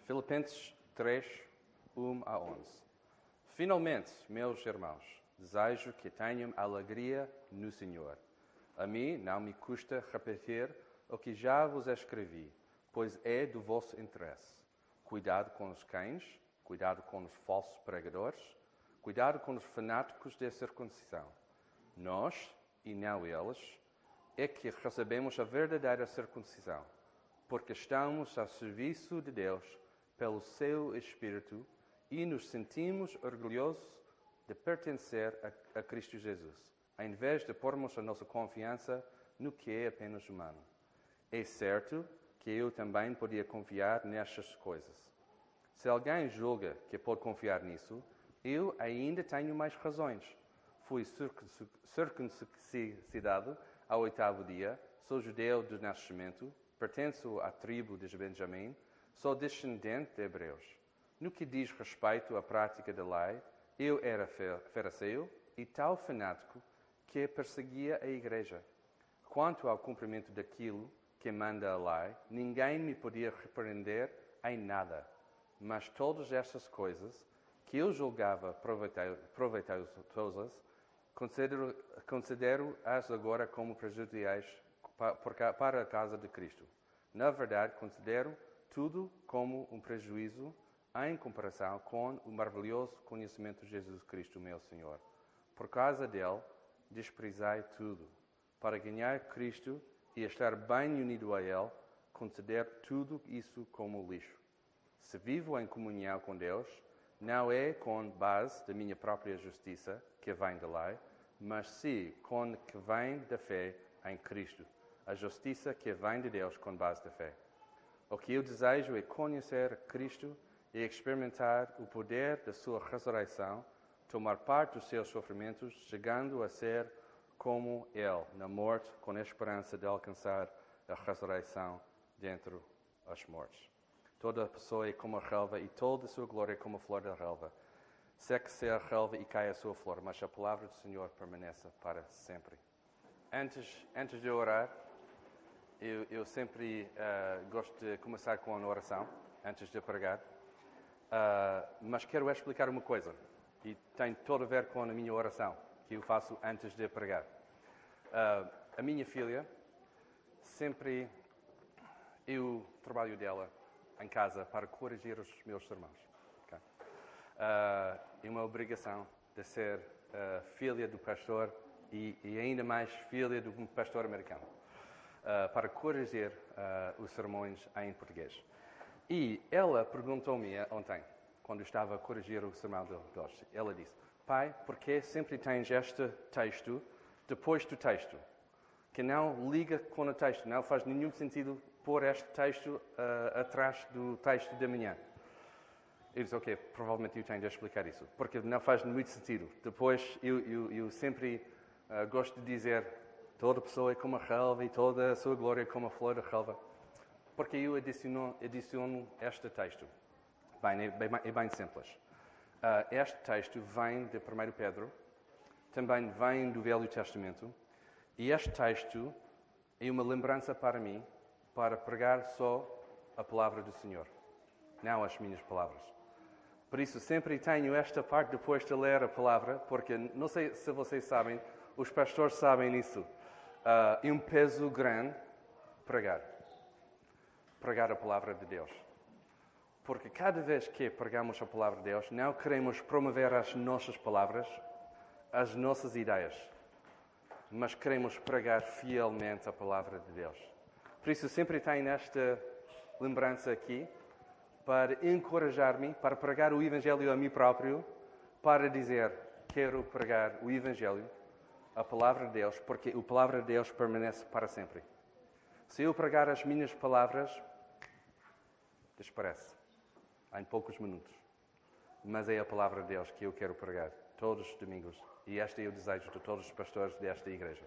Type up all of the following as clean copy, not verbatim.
Filipenses 3, 1 a 11. Finalmente, meus irmãos, desejo que tenham alegria no Senhor. A mim não me custa repetir o que já vos escrevi, pois é do vosso interesse. Cuidado com os cães, cuidado com os falsos pregadores, cuidado com os fanáticos da circuncisão. Nós, e não eles, é que recebemos a verdadeira circuncisão, porque estamos ao serviço de Deus pelo seu Espírito e nos sentimos orgulhosos de pertencer a Cristo Jesus, em vez de pormos a nossa confiança no que é apenas humano. É certo que eu também podia confiar nestas coisas. Se alguém julga que pode confiar nisso, eu ainda tenho mais razões. Fui circuncidado ao 8º dia, sou judeu de nascimento, pertenço à tribo de Benjamim, sou descendente de hebreus. No que diz respeito à prática da lei, eu era fariseu e tal fanático que perseguia a igreja. Quanto ao cumprimento daquilo que manda a lei, ninguém me podia repreender em nada. Mas todas estas coisas que eu julgava proveitosas, considero-as agora como prejudiciais para a causa de Cristo. Na verdade, considero tudo como um prejuízo em comparação com o maravilhoso conhecimento de Jesus Cristo, meu Senhor. Por causa dele, desprezai tudo. Para ganhar Cristo e estar bem unido a ele, considero tudo isso como lixo. Se vivo em comunhão com Deus, não é com base da minha própria justiça, que vem da lei, mas sim com que vem da fé em Cristo, a justiça que vem de Deus com base da fé. O que eu desejo é conhecer Cristo e experimentar o poder da sua ressurreição, tomar parte dos seus sofrimentos, chegando a ser como Ele, na morte, com a esperança de alcançar a ressurreição dentre os mortos. Toda a pessoa é como a relva e toda a sua glória é como a flor da relva. Seque-se a relva e cai a sua flor, mas a palavra do Senhor permanece para sempre. Antes de orar, eu sempre gosto de começar com uma oração, antes de pregar. Mas quero explicar uma coisa, e tem todo a ver com a minha oração, que eu faço antes de pregar. A minha filha, sempre eu trabalho dela em casa para corrigir os meus irmãos. Okay? É uma obrigação de ser filha do pastor e ainda mais filha de um pastor americano, para corrigir os sermões em português. E ela perguntou-me ontem, quando estava a corrigir o sermão de hoje, ela disse: pai, por que sempre tens este texto depois do texto? Que não liga com o texto, não faz nenhum sentido pôr este texto atrás do texto da manhã. Eu disse: ok, provavelmente eu tenho de explicar isso, porque não faz muito sentido. Depois, eu sempre gosto de dizer: toda pessoa é como a relva e toda a sua glória é como a flor da relva. Porque eu adiciono este texto. Bem, é bem simples. Este texto vem de 1 Pedro, também vem do Velho Testamento, e este texto é uma lembrança para mim, para pregar só a palavra do Senhor, não as minhas palavras. Por isso, sempre tenho esta parte depois de ler a palavra, porque, não sei se vocês sabem, os pastores sabem isso. É um peso grande pregar a palavra de Deus. Porque cada vez que pregamos a palavra de Deus, não queremos promover as nossas palavras, as nossas ideias, mas queremos pregar fielmente a palavra de Deus. Por isso, sempre tenho esta lembrança aqui, para encorajar-me, para pregar o Evangelho a mim próprio, para dizer: quero pregar o Evangelho, a palavra de Deus, porque a palavra de Deus permanece para sempre. Se eu pregar as minhas palavras, desaparece em poucos minutos. Mas é a palavra de Deus que eu quero pregar todos os domingos. E este é o desejo de todos os pastores desta igreja.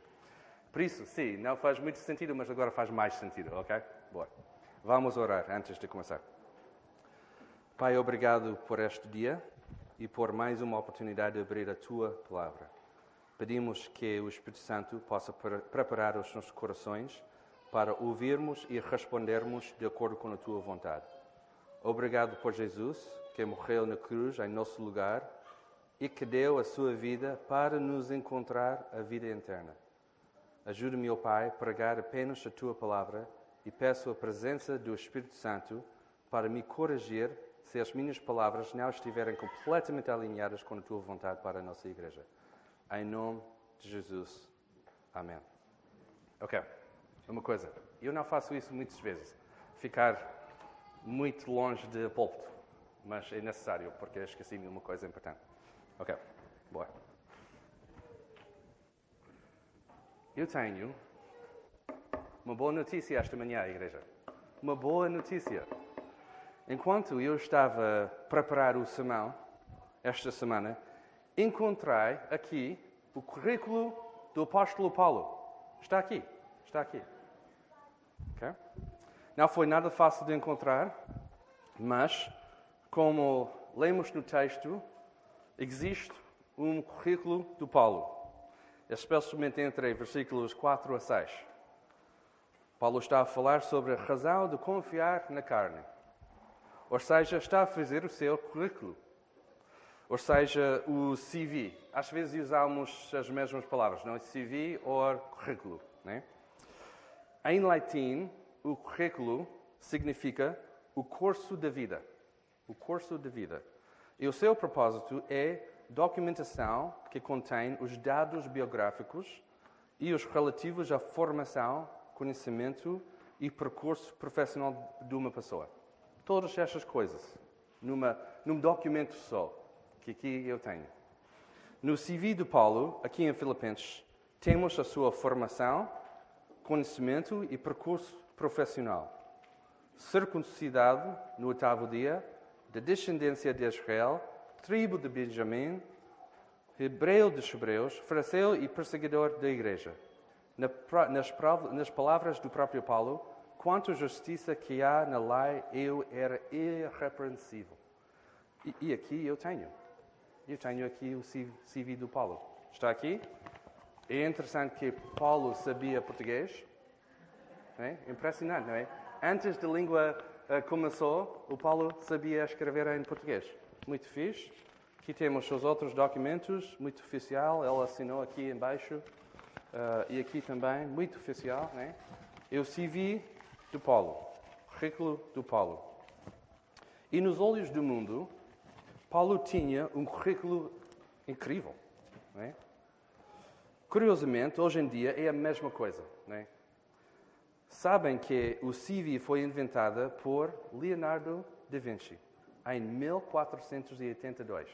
Por isso, sim, não faz muito sentido, mas agora faz mais sentido, ok? Boa. Vamos orar antes de começar. Pai, obrigado por este dia e por mais uma oportunidade de abrir a Tua palavra. Pedimos que o Espírito Santo possa preparar os nossos corações para ouvirmos e respondermos de acordo com a Tua vontade. Obrigado por Jesus, que morreu na cruz em nosso lugar e que deu a sua vida para nos encontrar a vida eterna. Ajuda-me, ó Pai, a pregar apenas a Tua palavra e peço a presença do Espírito Santo para me corrigir se as minhas palavras não estiverem completamente alinhadas com a Tua vontade para a nossa igreja. Em nome de Jesus. Amém. Ok. Uma coisa. Eu não faço isso muitas vezes. Ficar muito longe de púlpito. Mas é necessário, porque esqueci-me de uma coisa importante. Ok. Boa. Eu tenho uma boa notícia esta manhã, igreja. Uma boa notícia. Enquanto eu estava a preparar o sermão, esta semana, encontrei aqui o currículo do apóstolo Paulo. Está aqui. Está aqui. Okay? Não foi nada fácil de encontrar, mas, como lemos no texto, existe um currículo do Paulo, especialmente entre versículos 4 a 6. Paulo está a falar sobre a razão de confiar na carne. Ou seja, está a fazer o seu currículo. Ou seja, o CV. Às vezes usamos as mesmas palavras, não é? CV ou currículo. Né? Em latim, o currículo significa o curso da vida. O curso da vida. E o seu propósito é documentação que contém os dados biográficos e os relativos à formação, conhecimento e percurso profissional de uma pessoa. Todas estas coisas, num documento só, que aqui eu tenho. No CV de Paulo, aqui em Filipenses, temos a sua formação, conhecimento e percurso profissional. Circuncidado no 8º dia, da descendência de Israel, tribo de Benjamim, hebreu dos hebreus, fariseu e perseguidor da igreja. Nas palavras do próprio Paulo, quanto à justiça que há na lei, eu era irrepreensível. E aqui eu tenho. Eu tenho aqui o CV do Paulo. Está aqui. É interessante que Paulo sabia português. É? Impressionante, não é? Antes da língua começou, o Paulo sabia escrever em português. Muito fixe. Aqui temos os outros documentos, muito oficial. Ele assinou aqui embaixo. E aqui também, muito oficial. Né? É o CV do Paulo. Currículo do Paulo. E nos olhos do mundo, Paulo tinha um currículo incrível. Né? Curiosamente, hoje em dia é a mesma coisa. Né? Sabem que o CV foi inventado por Leonardo da Vinci em 1482.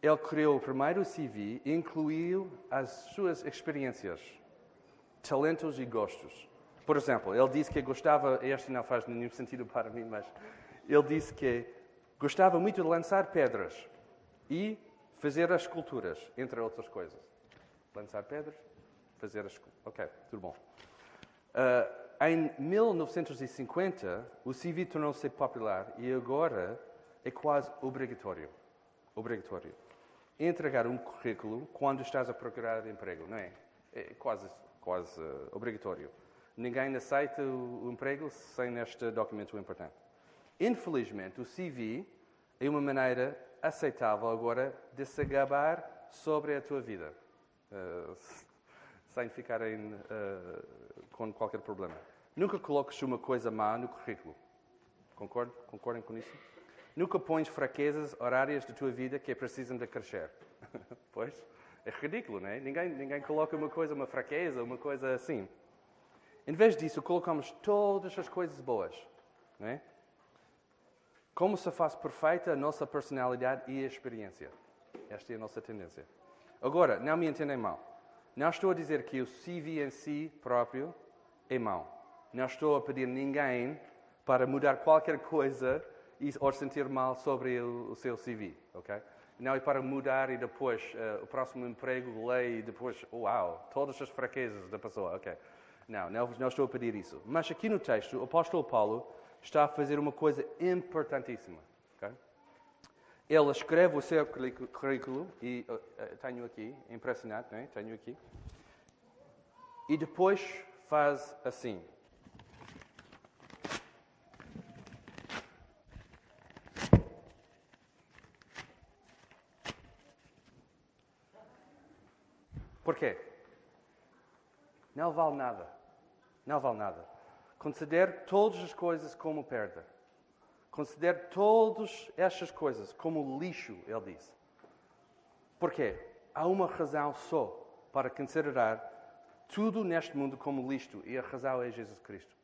Ele criou o primeiro CV e incluiu as suas experiências, talentos e gostos. Por exemplo, ele disse que gostava, este não faz nenhum sentido para mim, mas ele disse que gostava muito de lançar pedras e fazer as esculturas, entre outras coisas. Lançar pedras, fazer as esculturas. Ok, tudo bom. Em 1950, o CV tornou-se popular e agora é quase obrigatório. Entregar um currículo quando estás a procurar emprego, não é? É quase obrigatório. Ninguém aceita o emprego sem este documento importante. Infelizmente, o CV é uma maneira aceitável agora de se gabar sobre a tua vida, sem ficarem com qualquer problema. Nunca coloques uma coisa má no currículo. Concordem com isso? Nunca pões fraquezas horárias da tua vida que precisam de crescer. Pois, é ridículo, não é? Ninguém coloca uma fraqueza, uma coisa assim. Em vez disso, colocamos todas as coisas boas. Não é? Como se faz perfeita a nossa personalidade e a experiência. Esta é a nossa tendência. Agora, não me entendem mal. Não estou a dizer que o CV em si próprio é mau. Não estou a pedir a ninguém para mudar qualquer coisa ou sentir mal sobre o seu CV. Okay? Não é para mudar e depois o próximo emprego lê e depois, uau, todas as fraquezas da pessoa. Okay. Não estou a pedir isso. Mas aqui no texto, o apóstolo Paulo está a fazer uma coisa importantíssima. Okay? Ele escreve o seu currículo, e tenho aqui, impressionante, não é? Tenho aqui. E depois faz assim. Por quê? Não vale nada. Não vale nada. Considere todas as coisas como perda. Considere todas estas coisas como lixo, ele diz. Por quê? Há uma razão só para considerar tudo neste mundo como lixo, e a razão é Jesus Cristo.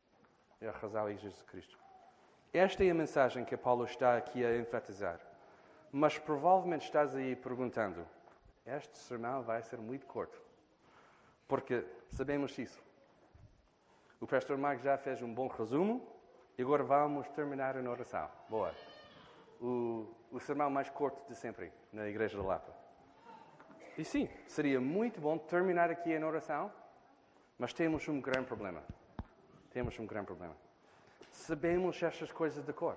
E a razão é Jesus Cristo. Esta é a mensagem que Paulo está aqui a enfatizar. Mas provavelmente estás aí perguntando, este sermão vai ser muito curto. Porque sabemos isso. O pastor Marcos já fez um bom resumo e agora vamos terminar em oração. Boa. O sermão mais curto de sempre na Igreja da Lapa. E sim, seria muito bom terminar aqui em oração, mas temos um grande problema. Temos um grande problema. Sabemos estas coisas de cor.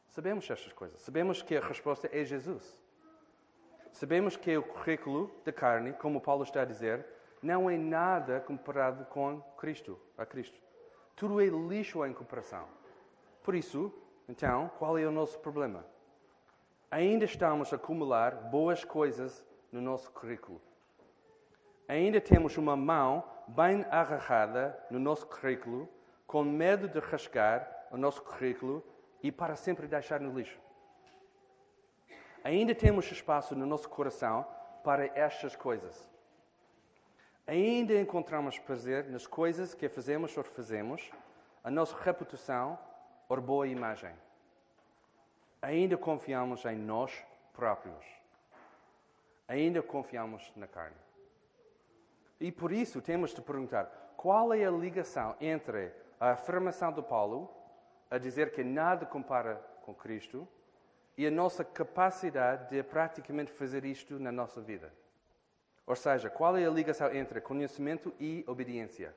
Sabemos estas coisas. Sabemos que a resposta é Jesus. Sabemos que o currículo da carne, como Paulo está a dizer, não é nada comparado com Cristo, a Cristo. Tudo é lixo em comparação. Por isso, então, qual é o nosso problema? Ainda estamos a acumular boas coisas no nosso currículo. Ainda temos uma mão bem agarrada no nosso currículo, com medo de rasgar o nosso currículo e para sempre deixar no lixo. Ainda temos espaço no nosso coração para estas coisas. Ainda encontramos prazer nas coisas que fazemos ou refazemos, a nossa reputação ou boa imagem. Ainda confiamos em nós próprios. Ainda confiamos na carne. E por isso temos de perguntar, qual é a ligação entre a afirmação de Paulo, a dizer que nada compara com Cristo, e a nossa capacidade de praticamente fazer isto na nossa vida? Ou seja, qual é a ligação entre conhecimento e obediência?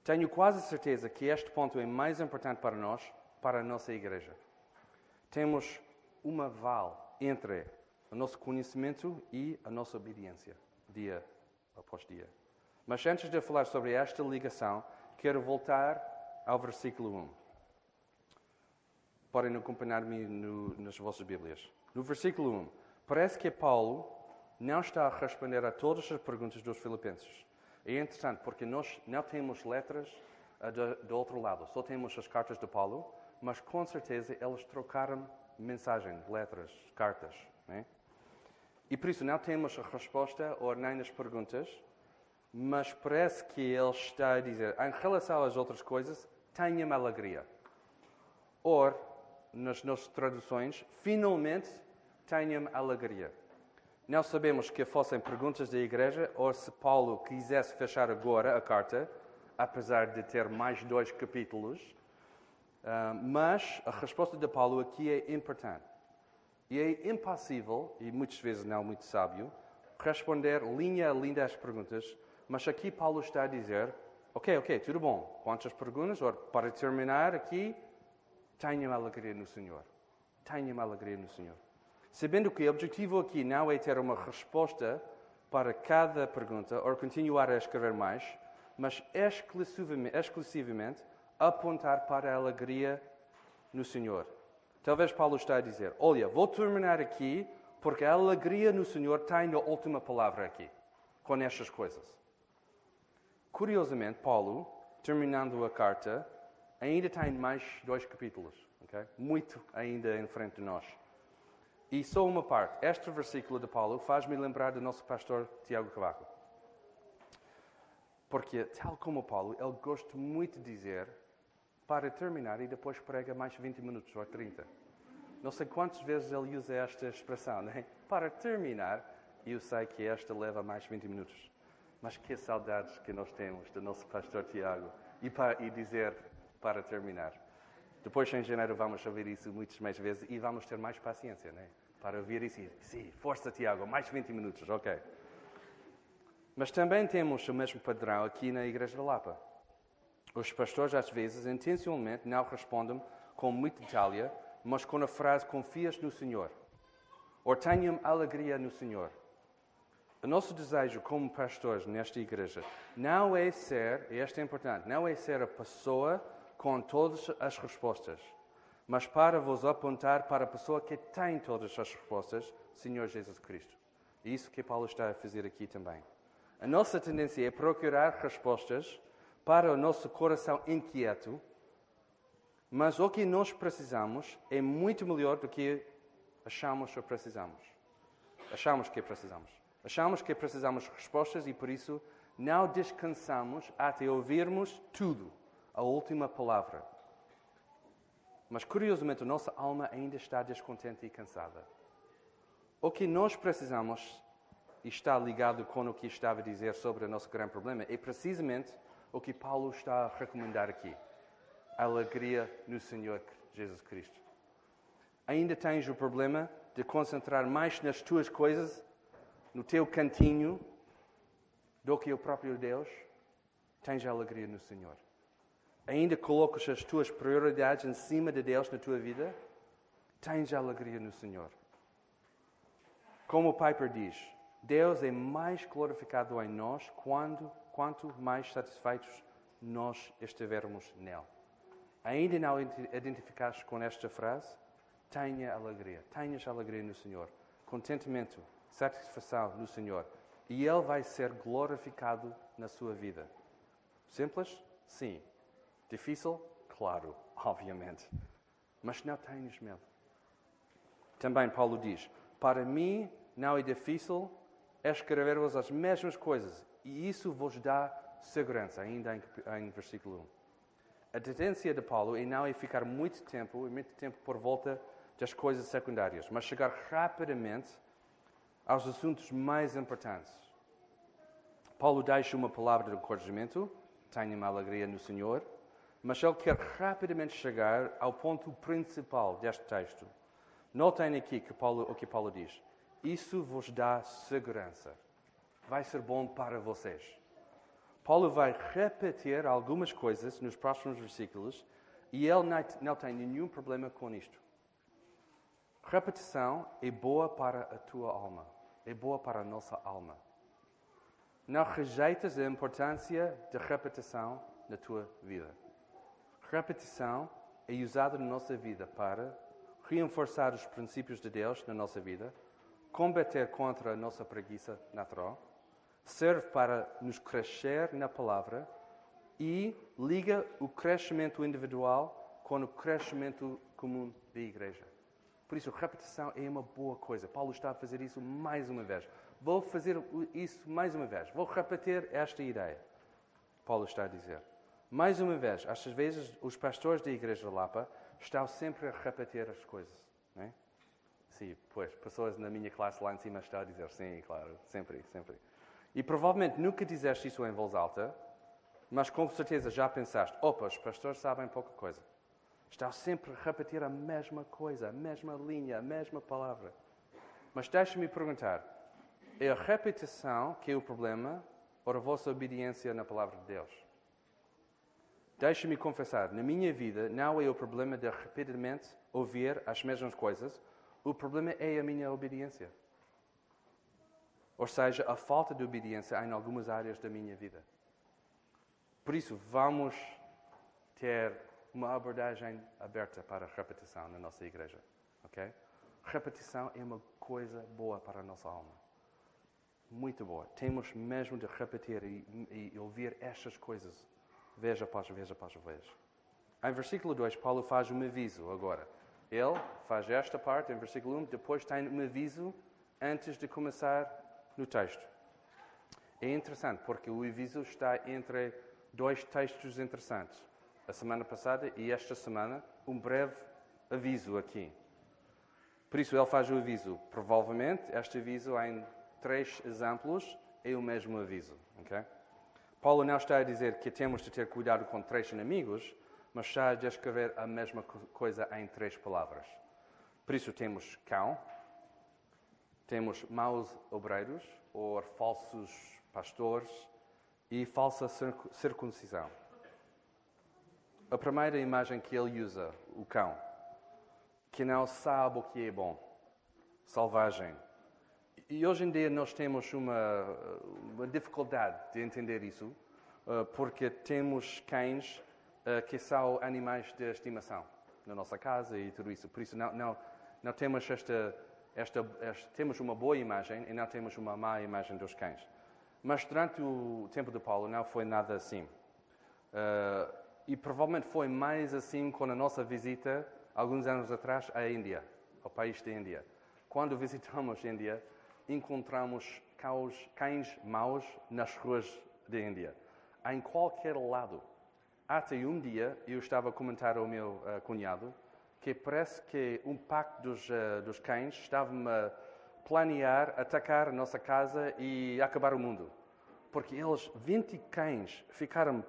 Tenho quase certeza que este ponto é mais importante para nós, para a nossa igreja. Temos uma val entre o nosso conhecimento e a nossa obediência, dia após dia. Mas antes de falar sobre esta ligação, quero voltar ao versículo 1. Podem acompanhar-me nas vossas Bíblias. No versículo 1, parece que Paulo não está a responder a todas as perguntas dos filipenses. É interessante, porque nós não temos letras do outro lado, só temos as cartas de Paulo, mas com certeza eles trocaram mensagem, letras, cartas. Né? E por isso não temos a resposta ou nem as perguntas, mas parece que ele está a dizer, em relação às outras coisas, tenha-me alegria. Ou, nas nossas traduções, finalmente tenha-me alegria. Não sabemos que fossem perguntas da igreja ou se Paulo quisesse fechar agora a carta, apesar de ter mais 2 capítulos, mas a resposta de Paulo aqui é importante. E é impossível, e muitas vezes não muito sábio, responder linha a linha às perguntas, mas aqui Paulo está a dizer, ok, tudo bom. Quantas perguntas? Ora, para terminar aqui, tenha alegria no Senhor. Tenha alegria no Senhor. Sabendo que o objetivo aqui não é ter uma resposta para cada pergunta ou continuar a escrever mais, mas exclusivamente apontar para a alegria no Senhor. Talvez Paulo está a dizer, olha, vou terminar aqui porque a alegria no Senhor tem a última palavra aqui, com estas coisas. Curiosamente, Paulo, terminando a carta, ainda tem mais 2 capítulos. Okay? Muito ainda em frente de nós. E só uma parte. Este versículo de Paulo faz-me lembrar do nosso pastor Tiago Cavaco. Porque, tal como Paulo, ele gosta muito de dizer para terminar e depois prega mais 20 minutos ou 30. Não sei quantas vezes ele usa esta expressão, né? Para terminar, e eu sei que esta leva mais 20 minutos. Mas que saudades que nós temos do nosso pastor Tiago e dizer para terminar. Depois, em janeiro, vamos ouvir isso muitas mais vezes e vamos ter mais paciência, né? Para ouvir isso e sim, força Tiago, mais 20 minutos, ok. Mas também temos o mesmo padrão aqui na Igreja da Lapa. Os pastores, às vezes, intencionalmente não respondem com muita detalhe, mas com a frase, confias no Senhor. Ou tenham alegria no Senhor. O nosso desejo como pastores nesta igreja não é ser, e isto é importante, não é ser a pessoa com todas as respostas, mas para vos apontar para a pessoa que tem todas as respostas, Senhor Jesus Cristo. É isso que Paulo está a fazer aqui também. A nossa tendência é procurar respostas para o nosso coração inquieto, mas o que nós precisamos é muito melhor do que achamos que precisamos. Achamos que precisamos respostas e, por isso, não descansamos até ouvirmos tudo, a última palavra. Mas, curiosamente, a nossa alma ainda está descontente e cansada. O que nós precisamos, e está ligado com o que estava a dizer sobre o nosso grande problema, é precisamente o que Paulo está a recomendar aqui. A alegria no Senhor Jesus Cristo. Ainda tens o problema de concentrar mais nas tuas coisas, no teu cantinho, do que o próprio Deus? Tens a alegria no Senhor. Ainda colocas as tuas prioridades em cima de Deus na tua vida? Tens a alegria no Senhor. Como o Piper diz, Deus é mais glorificado em nós quanto mais satisfeitos nós estivermos nele. Ainda não identificaste com esta frase? Tenhas alegria no Senhor. Contentamento, satisfação no Senhor. E Ele vai ser glorificado na sua vida. Simples? Sim. Difícil? Claro, obviamente. Mas não tenhas medo. Também Paulo diz, para mim não é difícil escrever-vos as mesmas coisas, e isso vos dá segurança, ainda em versículo 1. A tendência de Paulo é não ficar muito tempo por volta das coisas secundárias, mas chegar rapidamente aos assuntos mais importantes. Paulo deixa uma palavra de encorajamento, tenha uma alegria no Senhor, mas ele quer rapidamente chegar ao ponto principal deste texto. Notem aqui o que Paulo diz. Isso vos dá segurança. Vai ser bom para vocês. Paulo vai repetir algumas coisas nos próximos versículos e ele não tem nenhum problema com isto. Repetição é boa para a tua alma. É boa para a nossa alma. Não rejeitas a importância da repetição na tua vida. Repetição é usada na nossa vida para reforçar os princípios de Deus na nossa vida, combater contra a nossa preguiça natural, serve para nos crescer na palavra e liga o crescimento individual com o crescimento comum da igreja. Por isso, repetição é uma boa coisa. Paulo está a fazer isso mais uma vez. Vou fazer isso mais uma vez. Vou repetir esta ideia. Paulo está a dizer. Mais uma vez, às vezes, os pastores da igreja de Lapa estão sempre a repetir as coisas. Não é? Sim, pois, pessoas na minha classe lá em cima estão a dizer, sim, claro, sempre. E provavelmente nunca disseste isso em voz alta, mas com certeza já pensaste, os pastores sabem pouca coisa. Estão sempre a repetir a mesma coisa, a mesma linha, a mesma palavra. Mas deixa-me perguntar, é a repetição que é o problema ou a vossa obediência na palavra de Deus? Deixa-me confessar, na minha vida não é o problema de repetidamente ouvir as mesmas coisas, o problema é a minha obediência. Ou seja, a falta de obediência em algumas áreas da minha vida. Por isso, vamos ter uma abordagem aberta para a repetição na nossa igreja. Okay? Repetição é uma coisa boa para a nossa alma. Muito boa. Temos mesmo de repetir e ouvir estas coisas, vez após vez. Em versículo 2, Paulo faz um aviso agora. Ele faz esta parte em versículo 1, depois tem um aviso antes de começar no texto. É interessante, porque o aviso está entre dois textos interessantes. A semana passada e esta semana, um breve aviso aqui. Por isso, ele faz o aviso. Provavelmente, este aviso em 3 exemplos é o mesmo aviso. Okay? Paulo não está a dizer que temos de ter cuidado com 3 inimigos, mas está a descrever a mesma coisa em 3 palavras. Por isso, temos cão, temos maus obreiros, ou falsos pastores, e falsa circuncisão. A primeira imagem que ele usa, o cão, que não sabe o que é bom, selvagem. E hoje em dia nós temos uma dificuldade de entender isso, porque temos cães que são animais de estimação na nossa casa e tudo isso. Por isso não temos esta temos uma boa imagem e não temos uma má imagem dos cães. Mas durante o tempo de Paulo não foi nada assim. E provavelmente foi mais assim com a nossa visita, alguns anos atrás, à Índia, ao país da Índia. Quando visitamos a Índia, encontramos cães maus nas ruas da Índia. Em qualquer lado. Até um dia, eu estava a comentar ao meu cunhado que parece que um pack dos cães estava-me a planear atacar a nossa casa e acabar o mundo. Porque 20 cães ficaram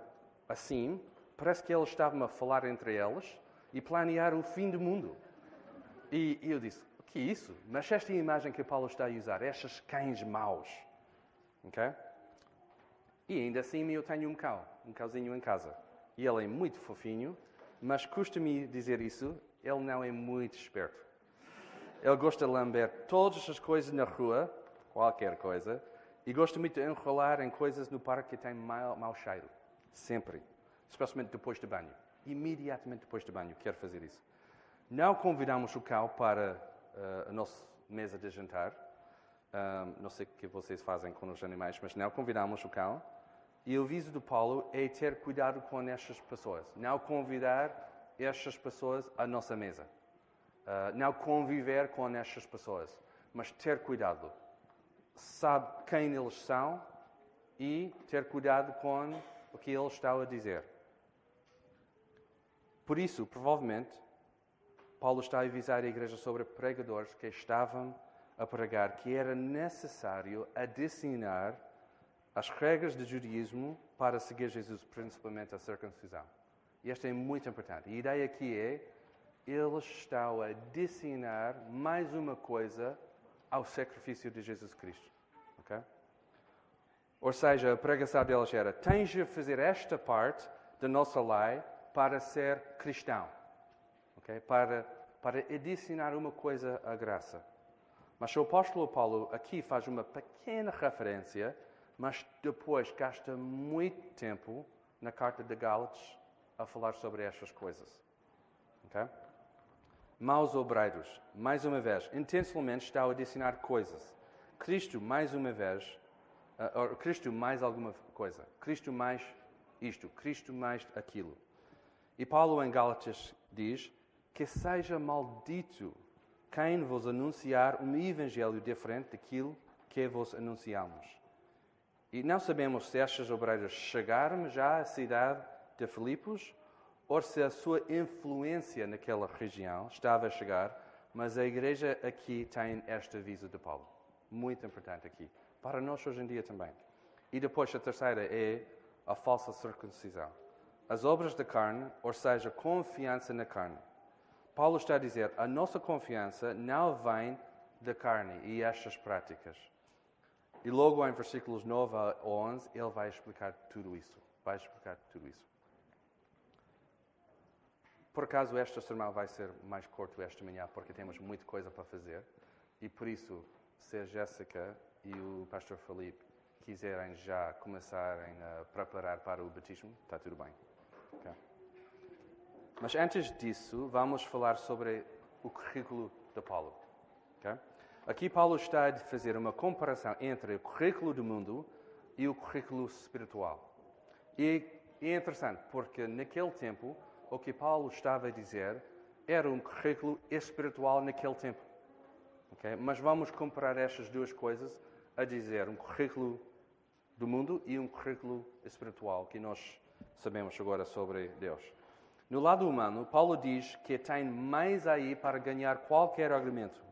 assim, parece que eles estavam a falar entre eles e planear o fim do mundo. E eu disse, o que é isso? Mas esta é a imagem que Paulo está a usar, estes cães maus. Okay? E ainda assim eu tenho um cãozinho em casa. E ele é muito fofinho, mas custa-me dizer isso, ele não é muito esperto. Ele gosta de lamber todas as coisas na rua, qualquer coisa, e gosta muito de enrolar em coisas no parque que tem mau cheiro. Sempre. Especialmente depois do banho. Imediatamente depois do banho, quer fazer isso. Não convidamos o cão para a nossa mesa de jantar. Não sei o que vocês fazem com os animais, mas não convidamos o cão. E o aviso do Paulo é ter cuidado com estas pessoas. Não convidar estas pessoas à nossa mesa. Não conviver com estas pessoas. Mas ter cuidado. Sabe quem eles são e ter cuidado com o que eles estão a dizer. Por isso, provavelmente, Paulo está a avisar a igreja sobre pregadores que estavam a pregar que era necessário adicionar as regras do judaísmo para seguir Jesus, principalmente a circuncisão. E esta é muito importante. A ideia aqui é, eles estão a adicionar mais uma coisa ao sacrifício de Jesus Cristo. Okay? Ou seja, a pregação deles era, tens de fazer esta parte da nossa lei para ser cristão. Okay? Para adicionar uma coisa à graça. Mas o apóstolo Paulo aqui faz uma pequena referência, mas depois gasta muito tempo na carta de Gálatas a falar sobre estas coisas. Okay? Maus obreiros, mais uma vez, intencionalmente está a adicionar coisas. Cristo, mais uma vez, Cristo mais alguma coisa. Cristo mais isto, Cristo mais aquilo. E Paulo em Gálatas diz que seja maldito quem vos anunciar um evangelho diferente daquilo que vos anunciamos. E não sabemos se estes obreiros chegaram já à cidade de Filipos ou se a sua influência naquela região estava a chegar, mas a igreja aqui tem este aviso de Paulo. Muito importante aqui. Para nós hoje em dia também. E depois a terceira é a falsa circuncisão. As obras da carne, ou seja, confiança na carne. Paulo está a dizer, a nossa confiança não vem da carne e estas práticas. E logo em versículos 9 a 11, ele vai explicar tudo isso. Por acaso, este sermão vai ser mais curto esta manhã, porque temos muita coisa para fazer. E por isso, se a Jéssica e o pastor Felipe quiserem já começarem a preparar para o batismo, está tudo bem. Okay. Mas antes disso, vamos falar sobre o currículo de Paulo. Okay? Aqui Paulo está a fazer uma comparação entre o currículo do mundo e o currículo espiritual. E é interessante, porque naquele tempo, o que Paulo estava a dizer era um currículo espiritual naquele tempo. Okay? Mas vamos comparar estas duas coisas a dizer um currículo do mundo e um currículo espiritual que nós sabemos agora sobre Deus. No lado humano, Paulo diz que tem mais aí para ganhar qualquer argumento.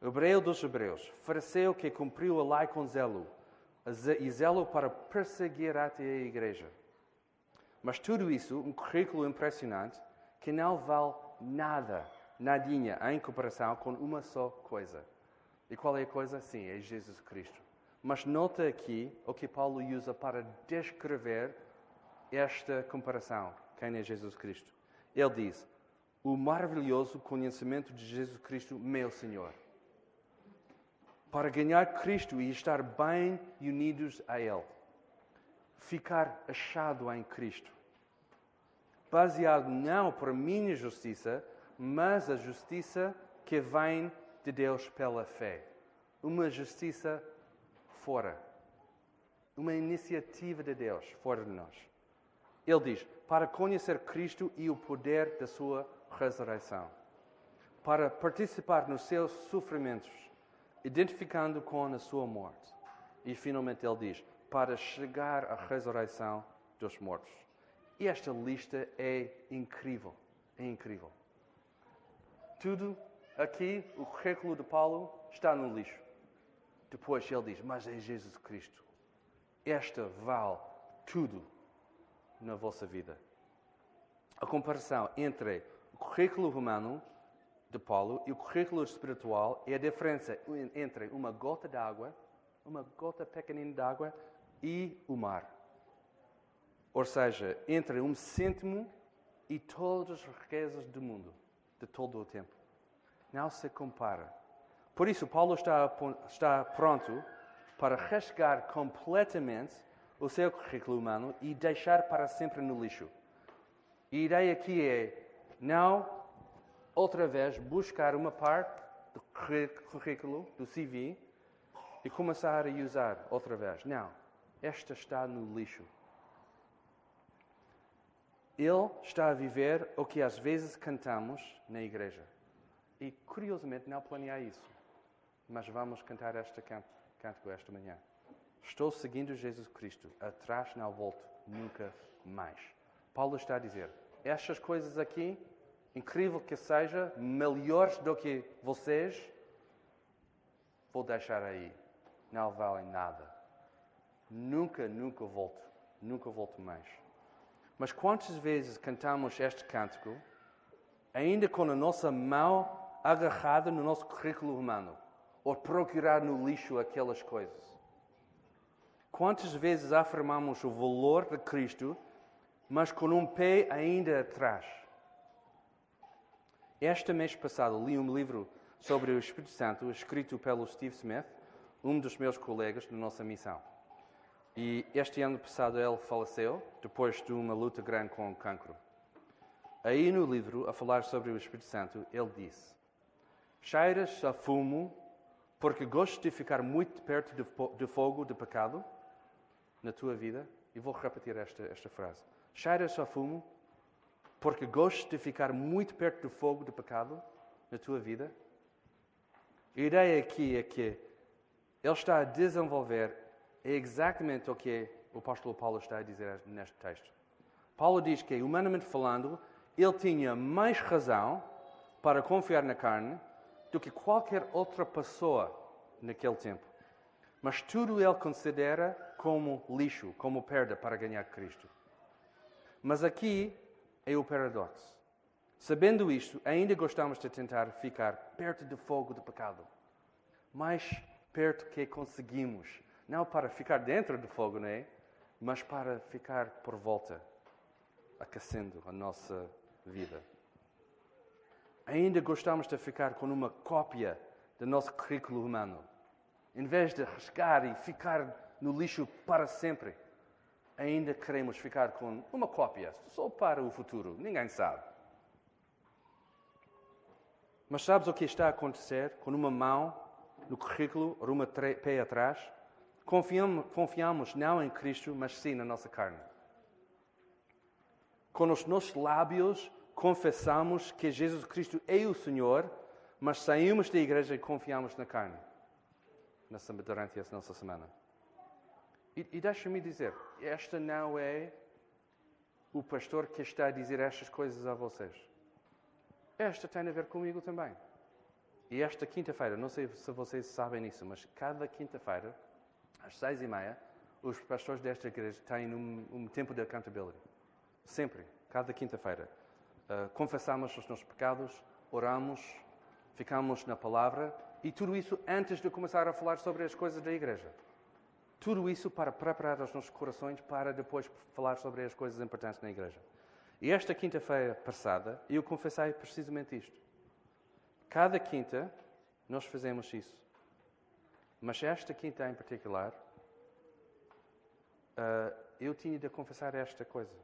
Hebreu dos hebreus, fariseu que cumpriu a lei com zelo, e zelo para perseguir até a igreja. Mas tudo isso, um currículo impressionante, que não vale nada, nadinha, em comparação com uma só coisa. E qual é a coisa? Sim, é Jesus Cristo. Mas nota aqui o que Paulo usa para descrever esta comparação. Quem é Jesus Cristo? Ele diz, o maravilhoso conhecimento de Jesus Cristo, meu Senhor. Para ganhar Cristo e estar bem unidos a Ele. Ficar achado em Cristo. Baseado não por minha justiça, mas a justiça que vem de Deus pela fé. Uma justiça fora. Uma iniciativa de Deus fora de nós. Ele diz, para conhecer Cristo e o poder da sua ressurreição. Para participar nos seus sofrimentos, identificando com a sua morte. E finalmente ele diz, para chegar à ressurreição dos mortos. E esta lista é incrível. É incrível. Tudo aqui, o currículo de Paulo, está no lixo. Depois ele diz, mas é Jesus Cristo. Esta vale tudo na vossa vida. A comparação entre o currículo romano de Paulo e o currículo espiritual é a diferença entre uma gota d'água, uma gota pequenina de água e o mar. Ou seja, entre 1 cêntimo e todas as riquezas do mundo, de todo o tempo. Não se compara. Por isso, Paulo está pronto para rasgar completamente o seu currículo humano e deixar para sempre no lixo. E a ideia aqui é não, outra vez, buscar uma parte do currículo, do CV, e começar a usar outra vez. Não, esta está no lixo. Ele está a viver o que às vezes cantamos na igreja. E, curiosamente, não planeei isso. Mas vamos cantar este cântico esta manhã. Estou seguindo Jesus Cristo. Atrás não volto nunca mais. Paulo está a dizer, estas coisas aqui, incrível que seja, melhores do que vocês, vou deixar aí. Não valem nada. Nunca volto. Nunca volto mais. Mas quantas vezes cantamos este cântico, ainda com a nossa mão agarrada no nosso currículo humano, ou procurar no lixo aquelas coisas? Quantas vezes afirmamos o valor de Cristo, mas com um pé ainda atrás? Este mês passado li um livro sobre o Espírito Santo, escrito pelo Steve Smith, um dos meus colegas da nossa missão. E este ano passado ele faleceu, depois de uma luta grande com o cancro. Aí no livro, a falar sobre o Espírito Santo, ele disse, cheiras a fumo porque gostas de ficar muito perto do fogo do pecado na tua vida? E vou repetir esta frase. Cheiras a fumo porque gostas de ficar muito perto do fogo do pecado na tua vida? A ideia aqui é que ele está a desenvolver exatamente o que o apóstolo Paulo está a dizer neste texto. Paulo diz que, humanamente falando, ele tinha mais razão para confiar na carne do que qualquer outra pessoa naquele tempo. Mas tudo ele considera como lixo, como perda para ganhar Cristo. Mas aqui é o paradoxo. Sabendo isto, ainda gostamos de tentar ficar perto do fogo do pecado. Mais perto que conseguimos. Não para ficar dentro do fogo, não é? Mas para ficar por volta, aquecendo a nossa vida. Ainda gostamos de ficar com uma cópia do nosso currículo humano. Em vez de rasgar e ficar no lixo para sempre, ainda queremos ficar com uma cópia, só para o futuro. Ninguém sabe. Mas sabes o que está a acontecer com uma mão no currículo ou uma pé atrás? Confiamos não em Cristo, mas sim na nossa carne. Com os nossos lábios, confessamos que Jesus Cristo é o Senhor, mas saímos da igreja e confiamos na carne durante essa nossa semana. E deixa-me dizer, esta não é o pastor que está a dizer estas coisas a vocês. Esta tem a ver comigo também. E esta quinta-feira, não sei se vocês sabem nisso, mas cada quinta-feira, às 6h30, os pastores desta igreja têm um tempo de accountability. Sempre, cada quinta-feira. Confessamos os nossos pecados, oramos, ficamos na palavra, e tudo isso antes de começar a falar sobre as coisas da igreja. Tudo isso para preparar os nossos corações para depois falar sobre as coisas importantes na igreja. E esta quinta-feira passada, eu confessei precisamente isto. Cada quinta, nós fazemos isso. Mas esta quinta em particular, eu tinha de confessar esta coisa.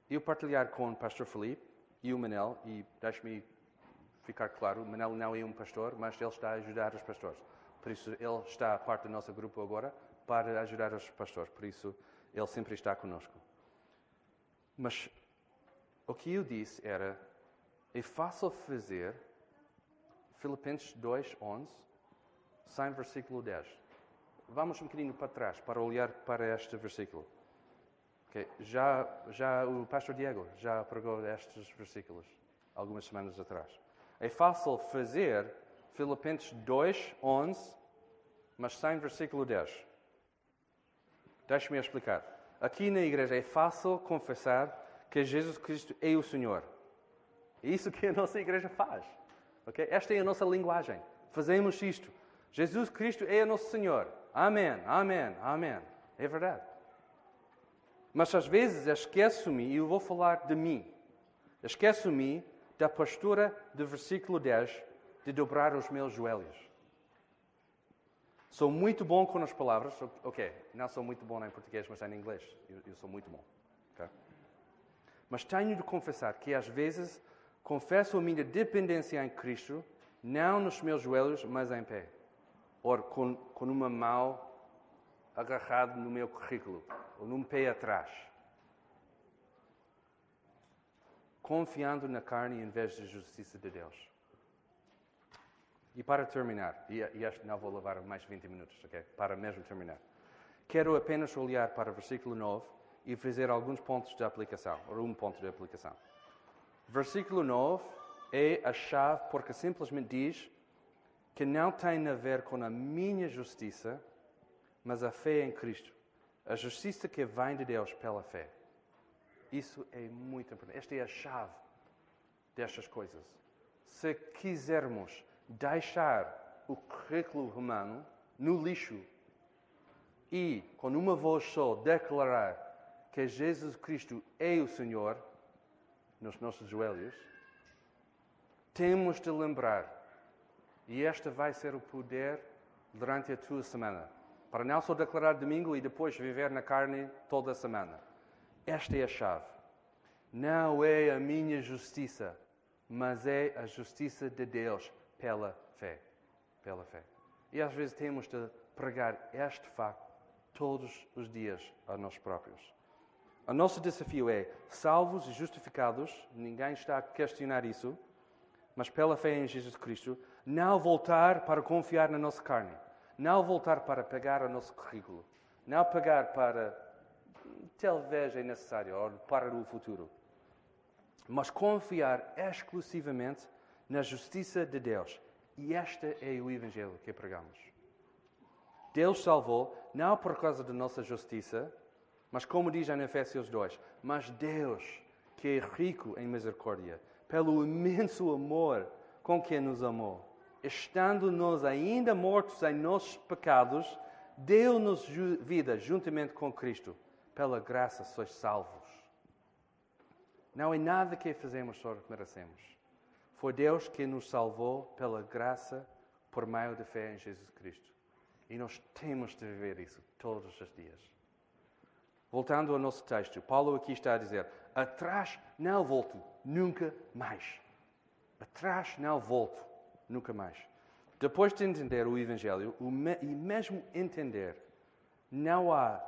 Eu partilhar com o pastor Felipe e o Manel, e deixe-me ficar claro, o Manel não é um pastor, mas ele está a ajudar os pastores. Por isso, ele está a parte do nosso grupo agora para ajudar os pastores. Por isso, ele sempre está conosco. Mas o que eu disse era, é fácil fazer Filipenses 2:11, sem versículo 10. Vamos um bocadinho para trás para olhar para este versículo. Okay. Já o pastor Diego já pregou estes versículos algumas semanas atrás. É fácil fazer Filipenses 2:11, mas sem versículo 10. Deixe-me explicar. Aqui na igreja é fácil confessar que Jesus Cristo é o Senhor. É isso que a nossa igreja faz. Okay? Esta é a nossa linguagem. Fazemos isto. Jesus Cristo é o nosso Senhor. Amém, amém, amém. É verdade. Mas às vezes esqueço-me, e eu vou falar de mim, esqueço-me da postura do versículo 10, de dobrar os meus joelhos. Sou muito bom com as palavras. Ok, não sou muito bom em português, mas em inglês. Eu sou muito bom. Okay? Mas tenho de confessar que às vezes confesso a minha dependência em Cristo, não nos meus joelhos, mas em pé. Ou com uma mão agarrada no meu currículo, ou num pé atrás. Confiando na carne em vez da justiça de Deus. E para terminar, e este não vou levar mais 20 minutos, ok? Para mesmo terminar. Quero apenas olhar para o versículo 9 e fazer alguns pontos de aplicação, ou um ponto de aplicação. Versículo 9 é a chave porque simplesmente diz que não tem a ver com a minha justiça, mas a fé em Cristo. A justiça que vem de Deus pela fé. Isso é muito importante. Esta é a chave destas coisas. Se quisermos deixar o currículo romano no lixo e, com uma voz só, declarar que Jesus Cristo é o Senhor nos nossos joelhos, temos de lembrar, e este vai ser o poder durante a tua semana, para não só declarar domingo e depois viver na carne toda a semana. Esta é a chave. Não é a minha justiça, mas é a justiça de Deus pela fé. Pela fé. E às vezes temos de pregar este facto todos os dias a nós próprios. O nosso desafio é, salvos e justificados, ninguém está a questionar isso, mas pela fé em Jesus Cristo, não voltar para confiar na nossa carne, não voltar para pegar o nosso currículo, não pegar para, talvez é necessário, ou para o futuro, mas confiar exclusivamente na justiça de Deus. E este é o Evangelho que pregamos. Deus salvou, não por causa da nossa justiça, mas como diz em Efésios 2, mas Deus, que é rico em misericórdia, pelo imenso amor com que nos amou, estando nós ainda mortos em nossos pecados, deu-nos vida juntamente com Cristo. Pela graça sois salvos. Não é nada que fazemos só que merecemos. Foi Deus que nos salvou pela graça por meio da fé em Jesus Cristo. E nós temos de viver isso todos os dias. Voltando ao nosso texto, Paulo aqui está a dizer, atrás não volto, nunca mais. Atrás não volto, nunca mais. Depois de entender o Evangelho, e mesmo entender, não há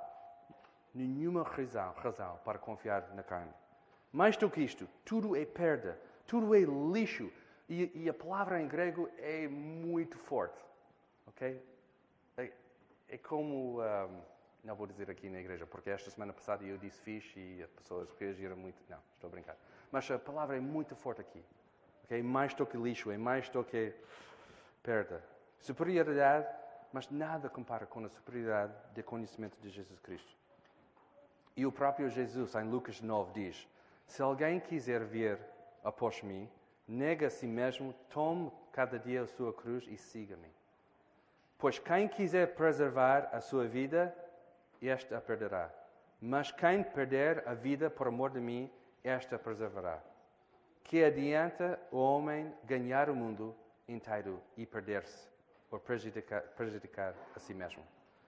nenhuma razão para confiar na carne. Mais do que isto, tudo é perda, tudo é lixo. E a palavra em grego é muito forte. Ok? É como... não vou dizer aqui na igreja, porque esta semana passada eu disse fixe e as pessoas reagiram muito. Não, estou a brincar. Mas a palavra é muito forte aqui. Okay? Mais do que lixo, é mais do que perda. Superioridade, mas nada compara com a superioridade do conhecimento de Jesus Cristo. E o próprio Jesus, em Lucas 9, diz, se alguém quiser vir após mim, nega a si mesmo, tome cada dia a sua cruz e siga-me. Pois quem quiser preservar a sua vida, este a perderá. Mas quem perder a vida por amor de mim, esta a preservará. Que adianta o homem ganhar o mundo inteiro e perder-se, ou prejudicar a si mesmo?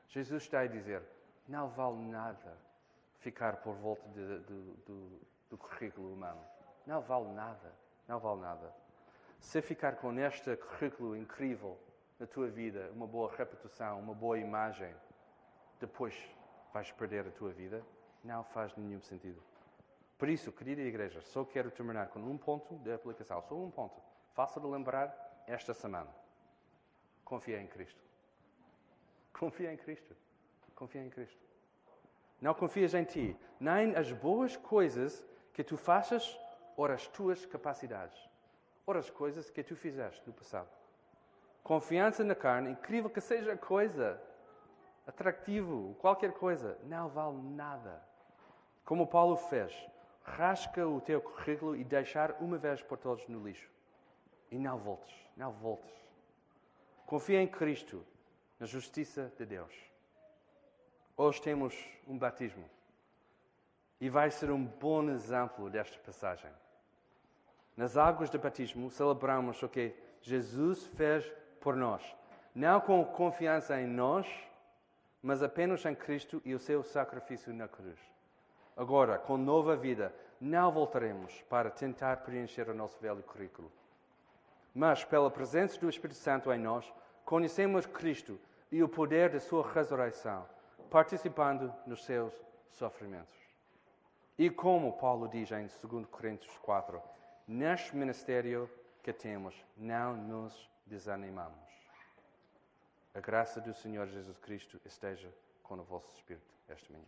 Jesus está a dizer, não vale nada ficar por volta do currículo humano. Não vale nada. Não vale nada. Se ficar com este currículo incrível na tua vida, uma boa reputação, uma boa imagem, depois vais perder a tua vida, não faz nenhum sentido. Por isso, querida igreja, só quero terminar com um ponto de aplicação, só um ponto. Fácil de lembrar esta semana. Confia em Cristo. Confia em Cristo. Confia em Cristo. Não confias em ti, nem as boas coisas que tu faças ou as tuas capacidades, ou as coisas que tu fizeste no passado. Confiança na carne, incrível que seja a coisa, atrativo, qualquer coisa, não vale nada. Como Paulo fez, rasca o teu currículo e deixar uma vez por todos no lixo. E não voltes, não voltes. Confia em Cristo, na justiça de Deus. Hoje temos um batismo. E vai ser um bom exemplo desta passagem. Nas águas do batismo, celebramos o que Jesus fez por nós. Não com confiança em nós, mas apenas em Cristo e o seu sacrifício na cruz. Agora, com nova vida, não voltaremos para tentar preencher o nosso velho currículo. Mas, pela presença do Espírito Santo em nós, conhecemos Cristo e o poder da sua ressurreição, participando nos seus sofrimentos. E como Paulo diz em 2 Coríntios 4, neste ministério que temos, não nos desanimamos. A graça do Senhor Jesus Cristo esteja com o vosso espírito esta manhã.